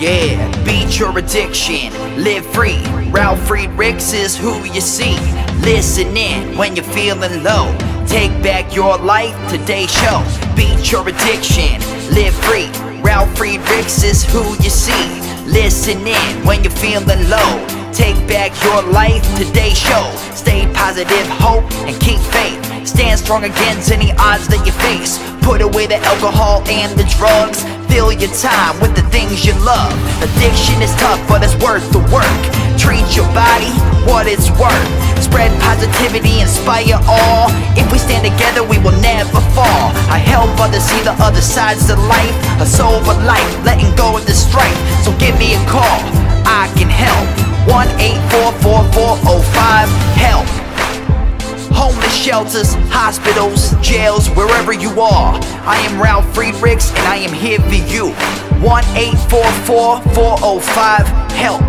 Yeah, beat your addiction, live free. Ralf Friedrichs is who you see. Listen in when you're feeling low. Take back your life, today's show. Beat your addiction, live free. Ralf Friedrichs is who you see. Listen in when you're feeling low. Take back your life, today's show. Stay positive, hope, and keep faith. Stand strong against any odds that you face. Put away the alcohol and the drugs. Fill your time with the things you love. Addiction is tough, but it's worth the work. Treat your body what it's worth. Spread positivity, inspire all. If we stand together, we will never fall. I help others see the other sides to life. A sober life, letting go of the strife. So give me a call, I can help. 1-844-4405-HELP. Homeless shelters, hospitals, jails, wherever you are. I am Ralf Friedrichs and I am here for you. 1-844-405-HELP.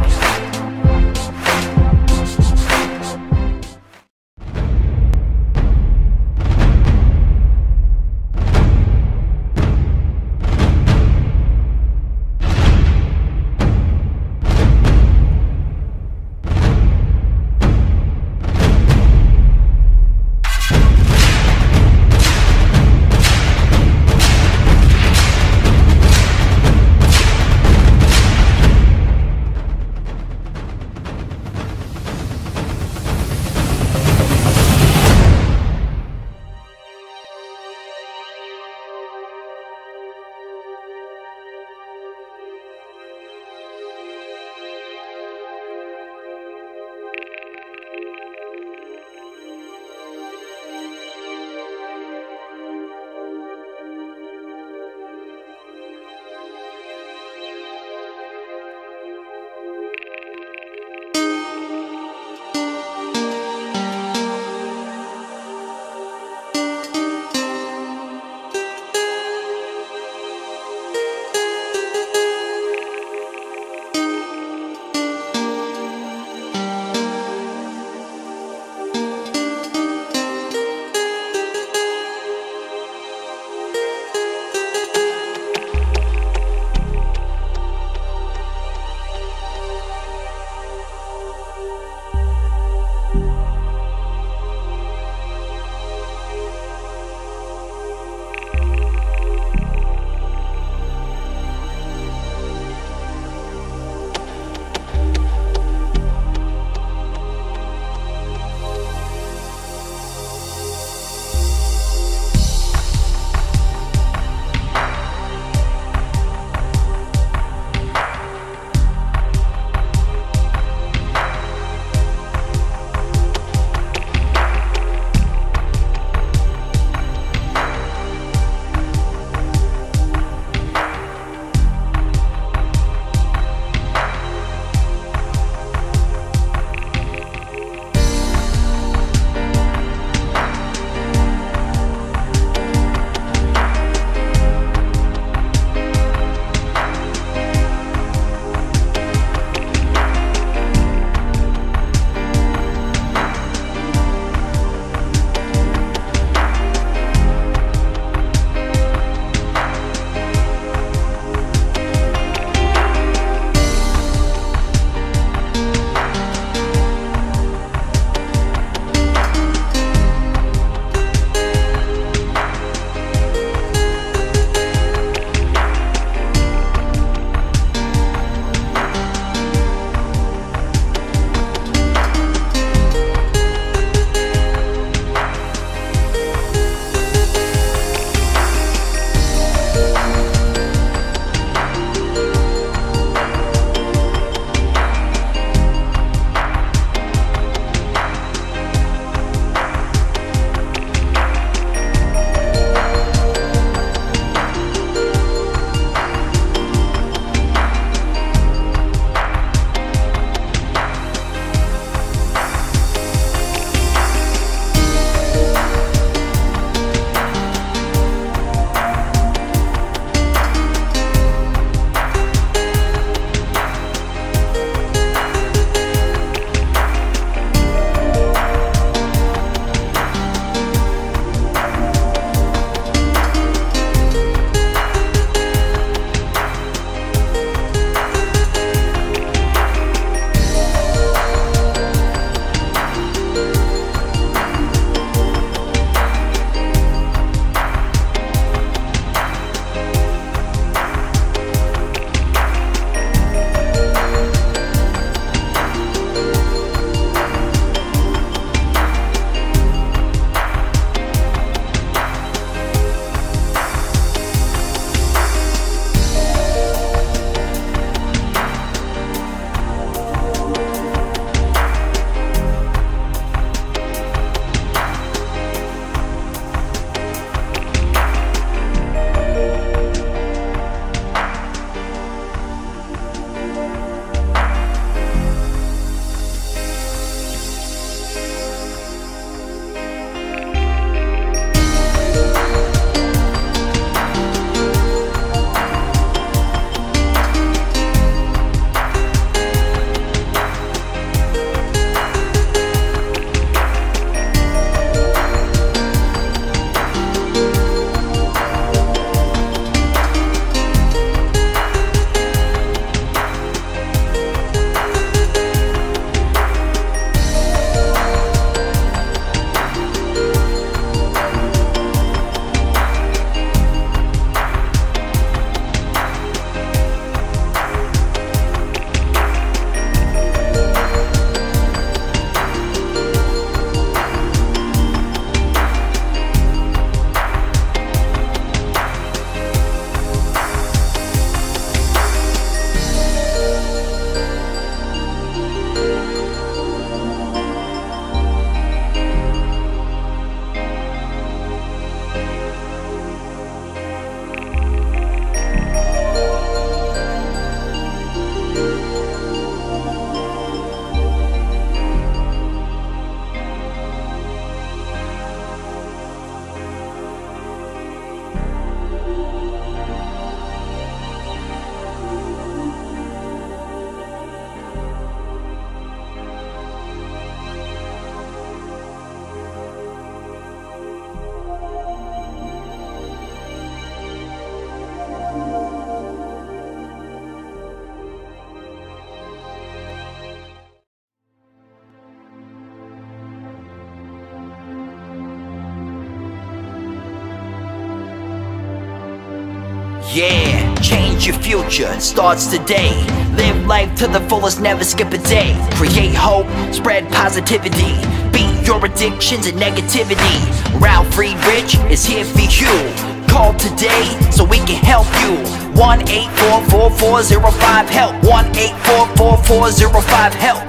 Yeah, change your future, starts today. Live life to the fullest, never skip a day. Create hope, spread positivity. Beat your addictions and negativity. Ralf Friedrichs is here for you. Call today so we can help you. 1-844-405-HELP. 1-844-405-HELP.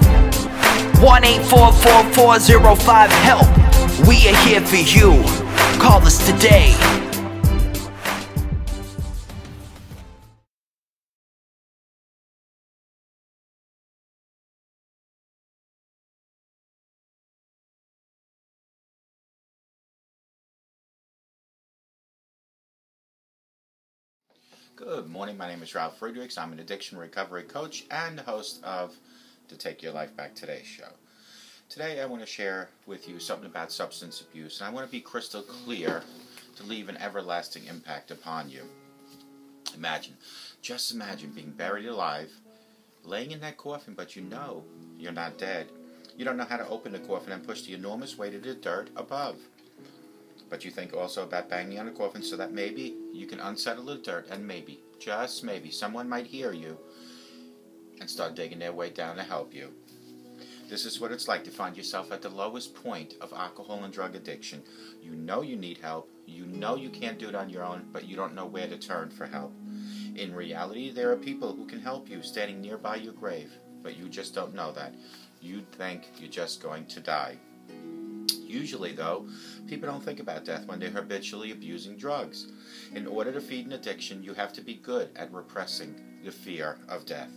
1-844-405-HELP. We are here for you. Call us today. Good morning, my name is Ralf Friedrichs. I'm an addiction recovery coach and host of the Take Your Life Back Today show. Today I want to share with you something about substance abuse, and I want to be crystal clear to leave an everlasting impact upon you. Just imagine being buried alive, laying in that coffin, but you know you're not dead. You don't know how to open the coffin and push the enormous weight of the dirt above. But you think also about banging on the coffin so that maybe you can unsettle the dirt, and maybe, just maybe, someone might hear you and start digging their way down to help you. This is what it's like to find yourself at the lowest point of alcohol and drug addiction. You know you need help, you know you can't do it on your own, but you don't know where to turn for help. In reality, there are people who can help you standing nearby your grave, but you just don't know that. You think you're just going to die. Usually, though, people don't think about death when they're habitually abusing drugs. In order to feed an addiction, you have to be good at repressing the fear of death.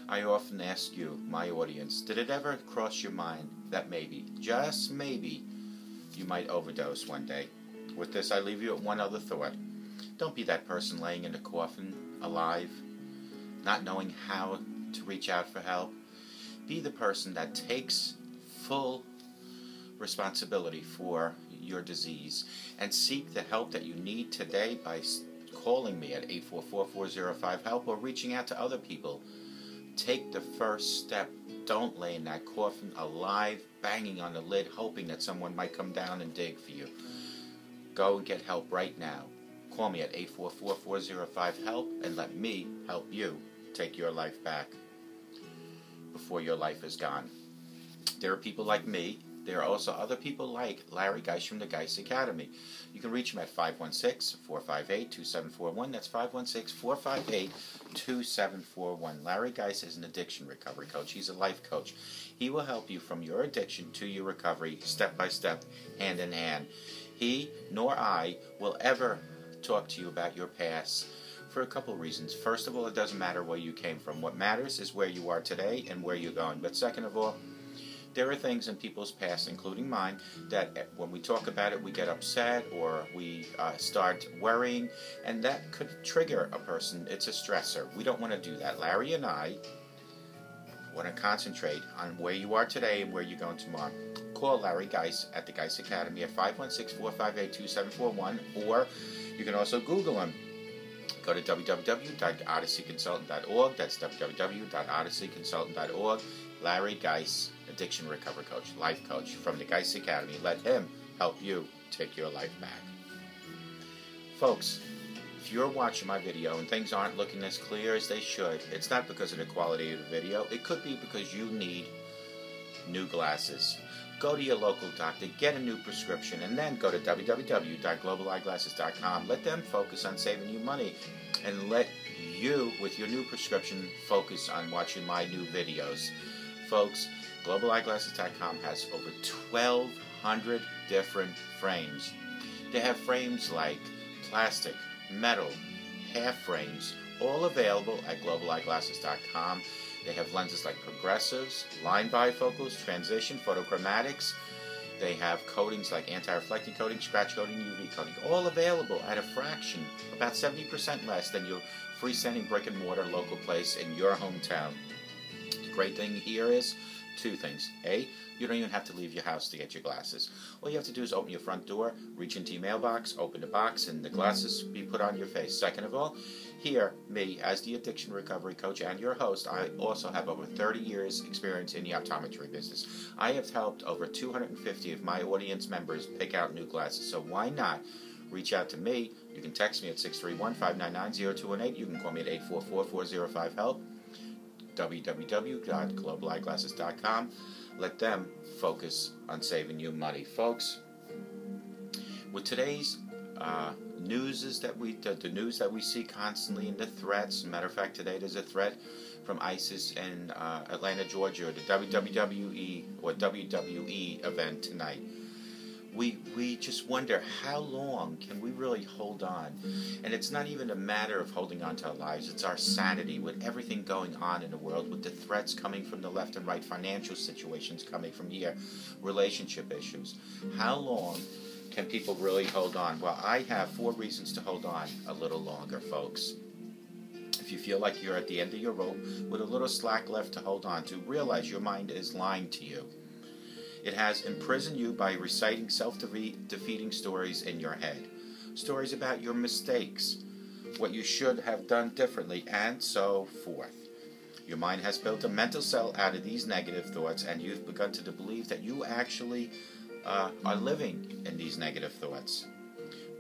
I often ask you, my audience, did it ever cross your mind that maybe, just maybe, you might overdose one day? With this, I leave you with one other thought. Don't be that person laying in a coffin, alive, not knowing how to reach out for help. Be the person that takes full responsibility for your disease and seek the help that you need today by calling me at 844-405-HELP or reaching out to other people. Take the first step. Don't lay in that coffin alive, banging on the lid, hoping that someone might come down and dig for you. Go and get help right now. Call me at 844-405-HELP and let me help you take your life back before your life is gone. There are people like me. There are also other people like Larry Geis from the Geis Academy. You can reach him at 516-458-2741. That's 516-458-2741. Larry Geis is an addiction recovery coach. He's a life coach. He will help you from your addiction to your recovery, step by step, hand in hand. He nor I will ever talk to you about your past for a couple of reasons. First of all, it doesn't matter where you came from. What matters is where you are today and where you're going. But second of all, there are things in people's past, including mine, that when we talk about it, we get upset or we start worrying, and that could trigger a person. It's a stressor. We don't want to do that. Larry and I want to concentrate on where you are today and where you're going tomorrow. Call Larry Geis at the Geis Academy at 516-458-2741, or you can also Google him. Go to www.odysseyconsultant.org. That's www.odysseyconsultant.org. Larry Geis, addiction recovery coach, life coach from the Geis Academy. Let him help you take your life back. Folks, if you're watching my video and things aren't looking as clear as they should, it's not because of the quality of the video. It could be because you need new glasses. Go to your local doctor, get a new prescription, and then go to www.globaleyeglasses.com. Let them focus on saving you money, and let you, with your new prescription, focus on watching my new videos. Folks, globaleyeglasses.com has over 1,200 different frames. They have frames like plastic, metal, half frames, all available at globaleyeglasses.com. They have lenses like progressives, line bifocals, transition, photochromatics. They have coatings like anti-reflecting coating, scratch coating, UV coating, all available at a fraction, about 70% less than your freestanding brick and mortar local place in your hometown. The great thing here is two things. A, you don't even have to leave your house to get your glasses. All you have to do is open your front door, reach into your mailbox, open the box, and the glasses be put on your face. Second of all, here, me, as the addiction recovery coach and your host, I also have over 30 years experience in the optometry business. I have helped over 250 of my audience members pick out new glasses, so why not reach out to me. You can text me at 631-599-0218. You can call me at 844-405-HELP. www.globaleyeglasses.com. Let them focus on saving you money. Folks, with today's news is that the news that we see constantly in the threats. As a matter of fact, today there's a threat from ISIS in Atlanta, Georgia, the WWE event tonight. We just wonder, how long can we really hold on? And it's not even a matter of holding on to our lives. It's our sanity with everything going on in the world, with the threats coming from the left and right, financial situations coming from here, relationship issues. How long can people really hold on? Well, I have 4 reasons to hold on a little longer, folks. If you feel like you're at the end of your rope with a little slack left to hold on to, realize your mind is lying to you. It has imprisoned you by reciting self-defeating stories in your head. Stories about your mistakes, what you should have done differently, and so forth. Your mind has built a mental cell out of these negative thoughts, and you've begun to believe that you actually are living in these negative thoughts.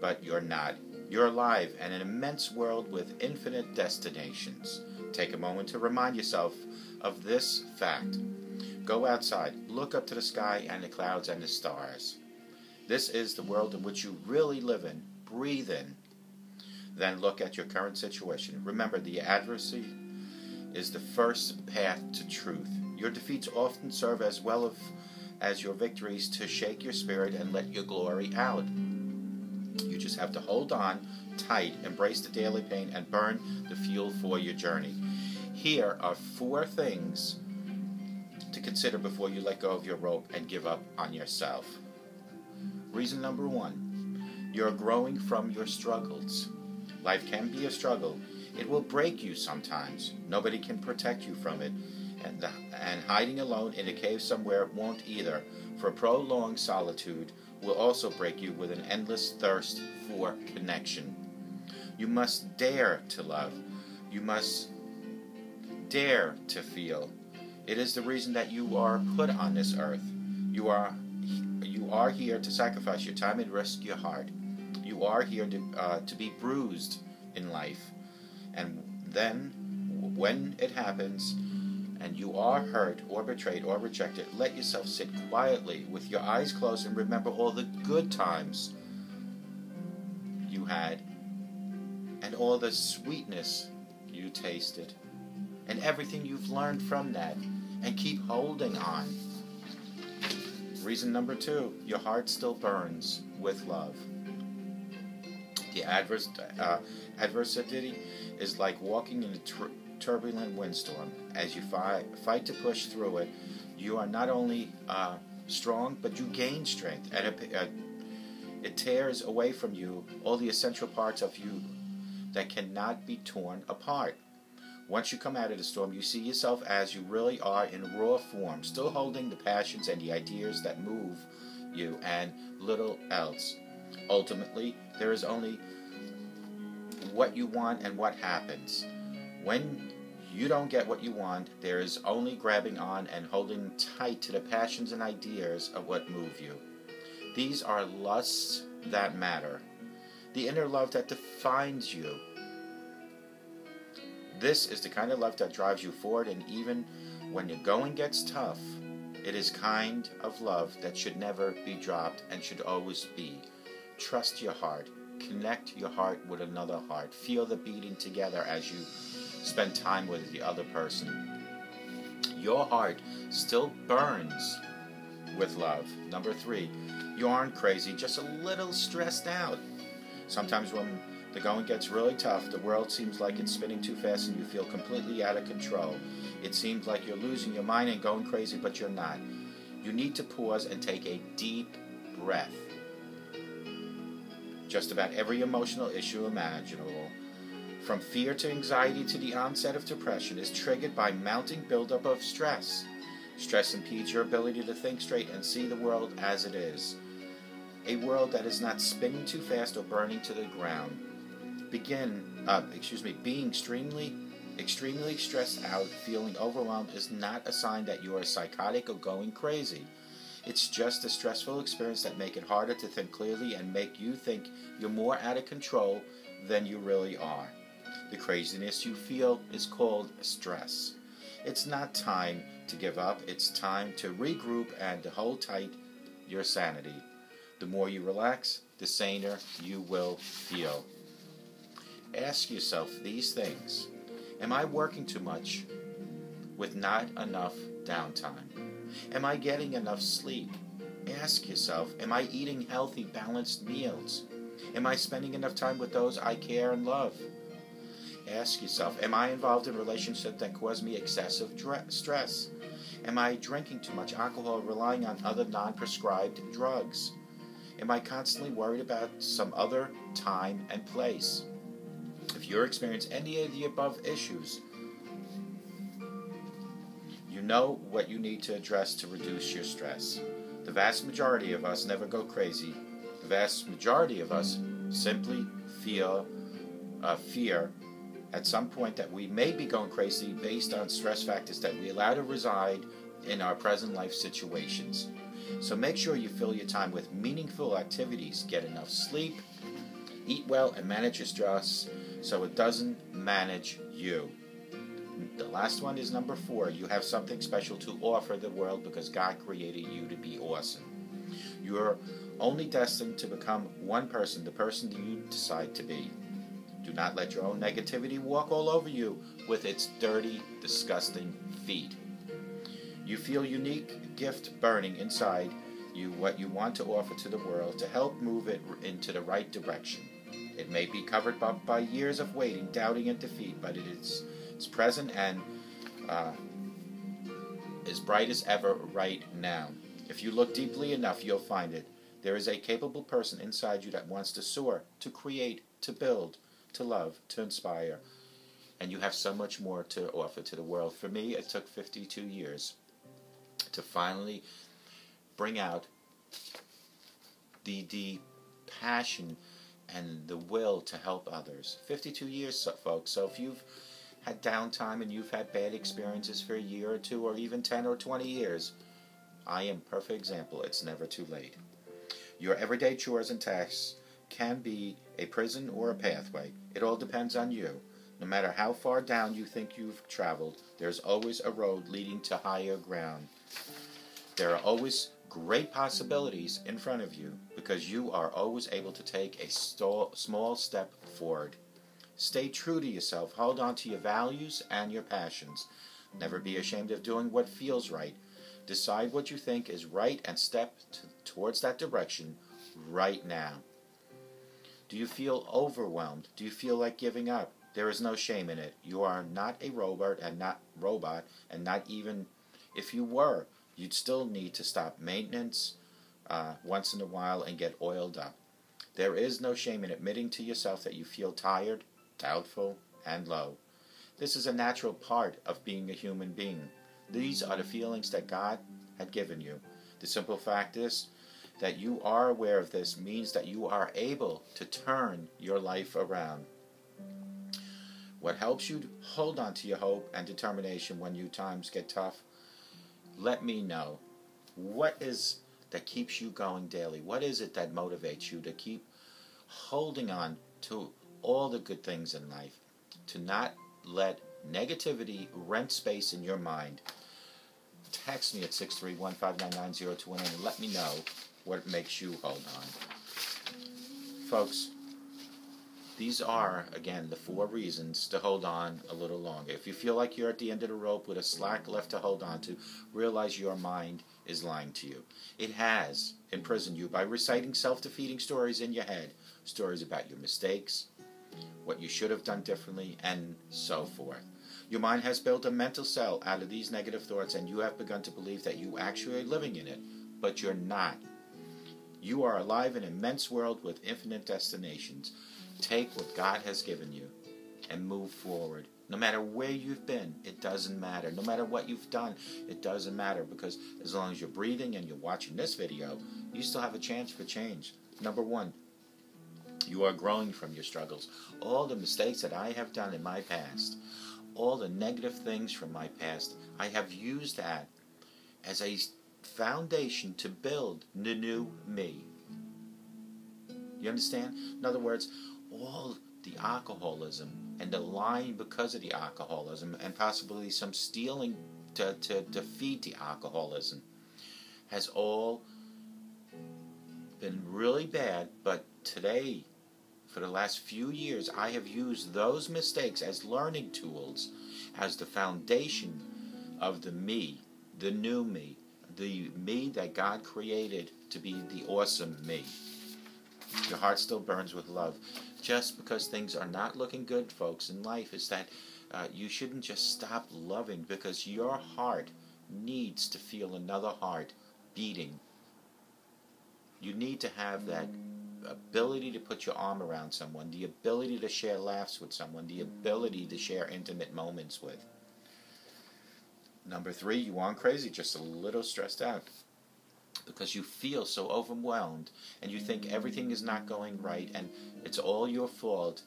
But you're not. You're alive in an immense world with infinite destinations. Take a moment to remind yourself of this fact. Go outside, look up to the sky and the clouds and the stars. This is the world in which you really live in, breathe in. Then look at your current situation. Remember, the adversity is the first path to truth. Your defeats often serve as well as your victories to shake your spirit and let your glory out. You just have to hold on tight, embrace the daily pain, and burn the fuel for your journey. Here are 4 things to consider before you let go of your rope and give up on yourself. Reason number 1, you're growing from your struggles. Life can be a struggle. It will break you sometimes. Nobody can protect you from it. And hiding alone in a cave somewhere won't either, for prolonged solitude will also break you with an endless thirst for connection. You must dare to love. You must dare to feel. It is the reason that you are put on this earth. You are here to sacrifice your time and risk your heart. You are here to be bruised in life. And then, when it happens, and you are hurt or betrayed or rejected, let yourself sit quietly with your eyes closed and remember all the good times you had and all the sweetness you tasted and everything you've learned from that, and keep holding on. Reason number 2, your heart still burns with love. The adversity is like walking in a turbulent windstorm. As you fight to push through it, you are not only strong, but you gain strength, and it tears away from you all the essential parts of you that cannot be torn apart. Once you come out of the storm, you see yourself as you really are in raw form, still holding the passions and the ideas that move you and little else. Ultimately, there is only what you want and what happens. When you don't get what you want, there is only grabbing on and holding tight to the passions and ideas of what move you. These are lusts that matter, the inner love that defines you. This is the kind of love that drives you forward, and even when the going gets tough, it is kind of love that should never be dropped and should always be. Trust your heart. Connect your heart with another heart. Feel the beating together as you spend time with the other person. Your heart still burns with love. Number 3, you aren't crazy, just a little stressed out. Sometimes when the going gets really tough, the world seems like it's spinning too fast and you feel completely out of control. It seems like you're losing your mind and going crazy, but you're not. You need to pause and take a deep breath. Just about every emotional issue imaginable, from fear to anxiety to the onset of depression, is triggered by mounting buildup of stress. Stress impedes your ability to think straight and see the world as it is. A world that is not spinning too fast or burning to the ground. Being extremely stressed out, feeling overwhelmed is not a sign that you are psychotic or going crazy. It's just a stressful experience that make it harder to think clearly and make you think you're more out of control than you really are. The craziness you feel is called stress. It's not time to give up. It's time to regroup and to hold tight your sanity. The more you relax, the saner you will feel. Ask yourself these things. Am I working too much with not enough downtime? Am I getting enough sleep? Ask yourself, am I eating healthy, balanced meals? Am I spending enough time with those I care and love? Ask yourself, am I involved in relationships that cause me excessive stress? Am I drinking too much alcohol, relying on other non-prescribed drugs? Am I constantly worried about some other time and place? If you're experiencing any of the above issues, you know what you need to address to reduce your stress. The vast majority of us never go crazy. The vast majority of us simply feel fear at some point that we may be going crazy based on stress factors that we allow to reside in our present life situations. So make sure you fill your time with meaningful activities, get enough sleep, eat well, and manage your stress so it doesn't manage you. The last one is number 4. You have something special to offer the world because God created you to be awesome. You're only destined to become one person, the person you decide to be. Do not let your own negativity walk all over you with its dirty, disgusting feet. You feel unique gift burning inside you, what you want to offer to the world to help move it into the right direction. It may be covered up by years of waiting, doubting, and defeat, but it's present and as bright as ever right now. If you look deeply enough, you'll find it. There is a capable person inside you that wants to soar, to create, to build, to love, to inspire. And you have so much more to offer to the world. For me, it took 52 years to finally bring out the passion and the will to help others. 52 years, folks. So if you've had downtime and you've had bad experiences for a year or two or even 10 or 20 years, I am a perfect example. It's never too late. Your everyday chores and tasks can be a prison or a pathway. It all depends on you. No matter how far down you think you've traveled, there's always a road leading to higher ground. There are always great possibilities in front of you because you are always able to take a small step forward. Stay true to yourself. Hold on to your values and your passions. Never be ashamed of doing what feels right. Decide what you think is right and step towards that direction right now. Do you feel overwhelmed? Do you feel like giving up? There is no shame in it. You are not a robot, and not even if you were, you'd still need to stop maintenance once in a while and get oiled up. There is no shame in admitting to yourself that you feel tired, doubtful, and low. This is a natural part of being a human being. These are the feelings that God had given you. The simple fact is that you are aware of this means that you are able to turn your life around. What helps you hold on to your hope and determination when your times get tough? Let me know. What is that keeps you going daily? What is it that motivates you to keep holding on to all the good things in life? To not let negativity rent space in your mind. Text me at 631-599-0219 and let me know what makes you hold on. Folks, these are, again, the 4 reasons to hold on a little longer. If you feel like you're at the end of the rope with a slack left to hold on to, realize your mind is lying to you. It has imprisoned you by reciting self-defeating stories in your head, stories about your mistakes, what you should have done differently, and so forth. Your mind has built a mental cell out of these negative thoughts, and you have begun to believe that you actually are living in it, but you're not. You are alive in an immense world with infinite destinations. Take what God has given you and move forward. No matter where you've been, it doesn't matter. No matter what you've done, it doesn't matter, because as long as you're breathing and you're watching this video, you still have a chance for change. Number 1, you are growing from your struggles. All the mistakes that I have done in my past, all the negative things from my past, I have used that as a foundation to build the new me. You understand? In other words, all the alcoholism and the lying because of the alcoholism and possibly some stealing to feed the alcoholism has all been really bad. But today, for the last few years, I have used those mistakes as learning tools, as the foundation of the me, the new me, the me that God created to be the awesome me. Your heart still burns with love. Just because things are not looking good, folks, in life, is that you shouldn't just stop loving, because your heart needs to feel another heart beating. You need to have that ability to put your arm around someone, the ability to share laughs with someone, the ability to share intimate moments with. Number 3, you aren't crazy, just a little stressed out, because you feel so overwhelmed and you think everything is not going right and it's all your fault.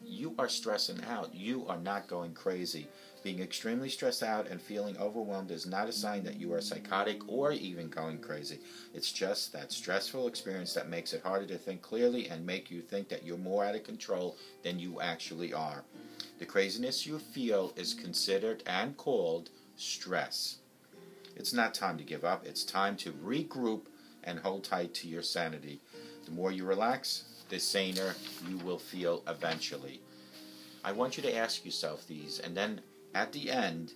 You are stressing out. You are not going crazy. Being extremely stressed out and feeling overwhelmed is not a sign that you are psychotic or even going crazy. It's just that stressful experience that makes it harder to think clearly and make you think that you're more out of control than you actually are. The craziness you feel is considered and called stress. It's not time to give up. It's time to regroup and hold tight to your sanity. The more you relax, the saner you will feel eventually. I want you to ask yourself these, and then at the end,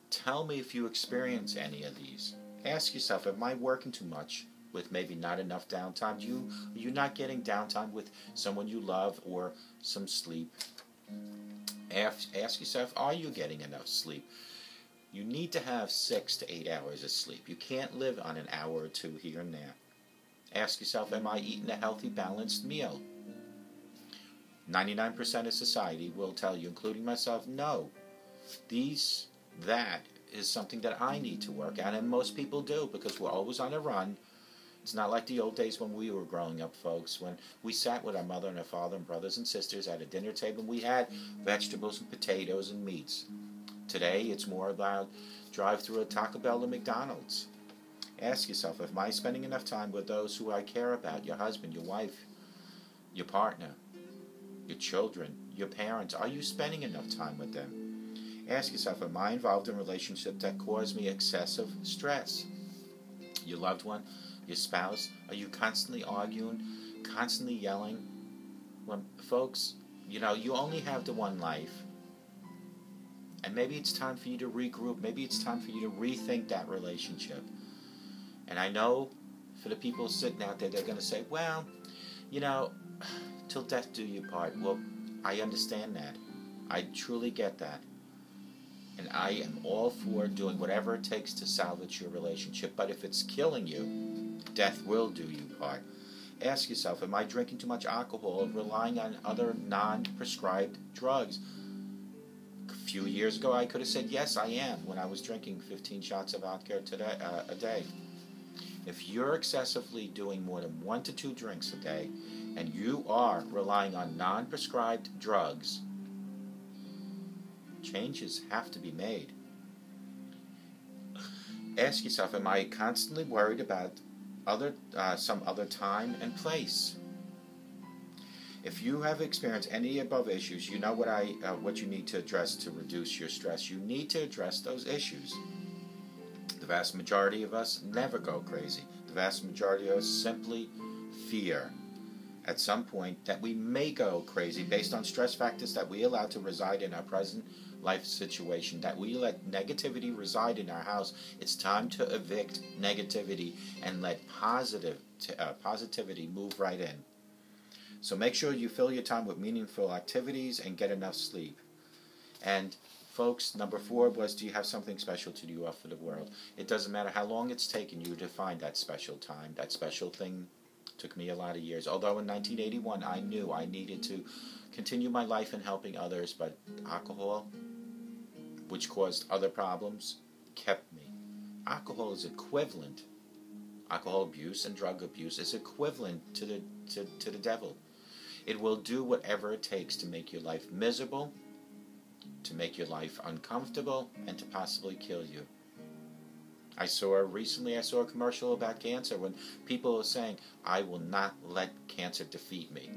tell me if you experience any of these. Ask yourself, am I working too much with maybe not enough downtime? Are you not getting downtime with someone you love or some sleep? Ask yourself, are you getting enough sleep? You need to have 6 to 8 hours of sleep. You can't live on an hour or two here and there. Ask yourself, am I eating a healthy, balanced meal? 99% of society will tell you, including myself, no. That is something that I need to work at, and most people do, because we're always on a run. It's not like the old days when we were growing up, folks, when we sat with our mother and our father and brothers and sisters at a dinner table and we had vegetables and potatoes and meats. Today, it's more about drive through a Taco Bell or McDonald's. Ask yourself, am I spending enough time with those who I care about? Your husband, your wife, your partner, your children, your parents. Are you spending enough time with them? Ask yourself, am I involved in relationships that cause me excessive stress? Your loved one, your spouse, are you constantly arguing, constantly yelling? Well, folks, you only have the one life. And maybe it's time for you to regroup. Maybe it's time for you to rethink that relationship. And I know for the people sitting out there, they're going to say, well, till death do you part. Well, I understand that. I truly get that. And I am all for doing whatever it takes to salvage your relationship. But if it's killing you, death will do you part. Ask yourself, am I drinking too much alcohol or relying on other non-prescribed drugs? A few years ago, I could have said, yes, I am, when I was drinking 15 shots of alcohol a day. If you're excessively doing more than 1 to 2 drinks a day, and you are relying on non-prescribed drugs, changes have to be made. Ask yourself, am I constantly worried about some other time and place? If you have experienced any above issues, you know what you need to address to reduce your stress. You need to address those issues. The vast majority of us never go crazy. The vast majority of us simply fear at some point that we may go crazy based on stress factors that we allow to reside in our present life situation, that we let negativity reside in our house. It's time to evict negativity and let positivity move right in. So make sure you fill your time with meaningful activities and get enough sleep. And folks, number 4 was, do you have something special to do for the world? It doesn't matter how long it's taken you to find that special time, that special thing. Took me a lot of years. Although in 1981 I knew I needed to continue my life in helping others, but alcohol, which caused other problems, kept me. Alcohol is equivalent. Alcohol abuse and drug abuse is equivalent to the devil. It will do whatever it takes to make your life miserable, to make your life uncomfortable, and to possibly kill you. Recently I saw a commercial about cancer when people are saying, I will not let cancer defeat me.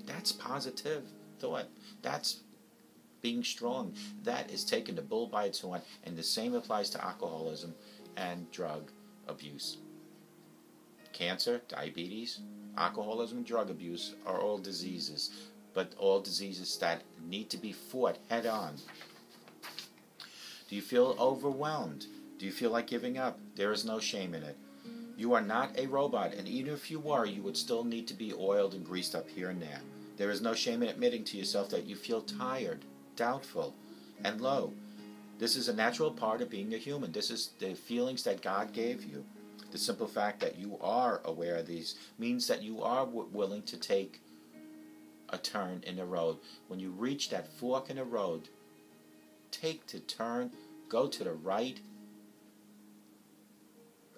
That's positive thought. That's being strong. That is taking the bull by its horn, and the same applies to alcoholism and drug abuse. Cancer, diabetes, alcoholism, and drug abuse are all diseases, but all diseases that need to be fought head on. Do you feel overwhelmed? Do you feel like giving up? There is no shame in it. You are not a robot, and even if you were, you would still need to be oiled and greased up here and there. There is no shame in admitting to yourself that you feel tired, doubtful, and low. This is a natural part of being a human. This is the feelings that God gave you. The simple fact that you are aware of these means that you are willing to take a turn in the road. When you reach that fork in the road, take the turn, go to the right.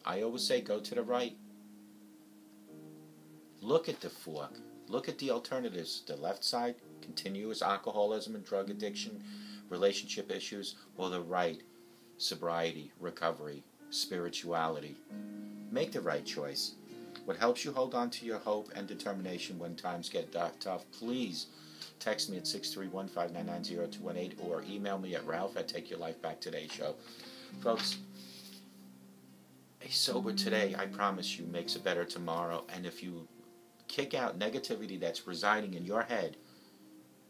I always say go to the right. Look at the fork. Look at the alternatives. The left side, continuous alcoholism and drug addiction, relationship issues, or the right, sobriety, recovery, spirituality. Make the right choice. What helps you hold on to your hope and determination when times get tough, please text me at 631-599-0218 or email me at Ralph@TakeYourLifeBackToday show. Folks, a sober today, I promise you, makes a better tomorrow. And if you kick out negativity that's residing in your head,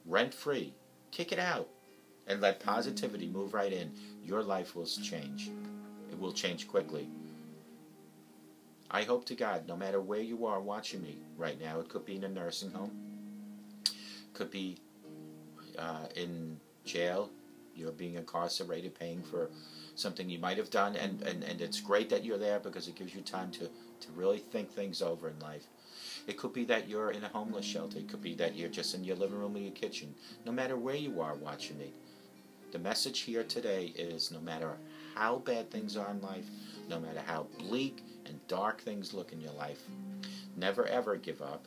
rent-free, kick it out, and let positivity move right in, your life will change. It will change quickly. I hope to God, no matter where you are watching me right now, it could be in a nursing home, could be in jail, you're being incarcerated, paying for something you might have done, and it's great that you're there because it gives you time to really think things over in life. It could be that you're in a homeless shelter. It could be that you're just in your living room or your kitchen. No matter where you are watching me, the message here today is no matter how bad things are in life, no matter how bleak and dark things look in your life, never ever give up,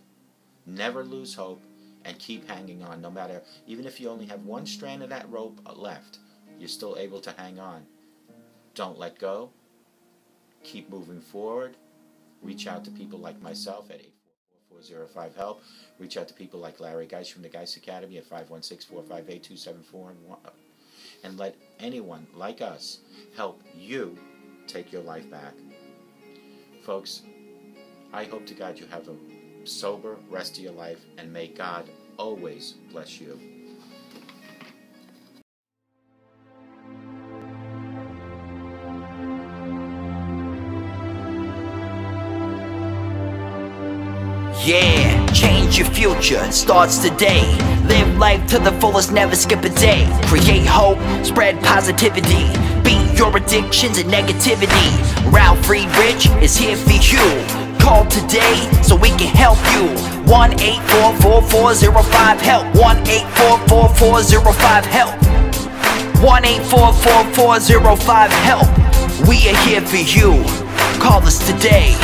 never lose hope, and keep hanging on. No matter, even if you only have one strand of that rope left, you're still able to hang on. Don't let go. Keep moving forward. Reach out to people like myself at 844-405-HELP. Reach out to people like Larry Geis from the Geis Academy at 516-458-2741. And let anyone like us help you take your life back. Folks, I hope to God you have a sober rest of your life, and may God always bless you. Yeah, change your future, it starts today. Live life to the fullest, never skip a day. Create hope, spread positivity. Beat your addictions and negativity. Ralf Friedrichs is here for you. Call today so we can help you. 1-844-405-HELP. 1-844-405-HELP. 1-844-405-HELP. We are here for you. Call us today.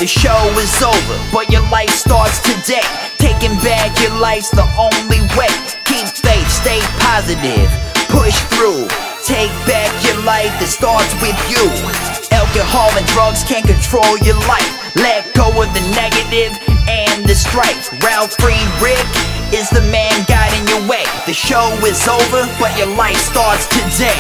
The show is over, but your life starts today. Taking back your life's the only way. Keep faith, stay positive, push through. Take back your life, it starts with you. Alcohol and drugs can't control your life. Let go of the negative and the strife. Ralf Friedrichs is the man guiding your way. The show is over, but your life starts today.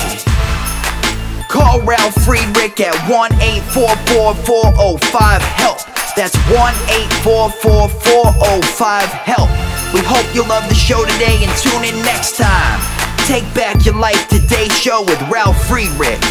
Call Ralf Friedrichs at 1-844-405-HELP. That's 1-844-405-HELP. We hope you love the show today and tune in next time. Take back your life, today's show with Ralf Friedrichs.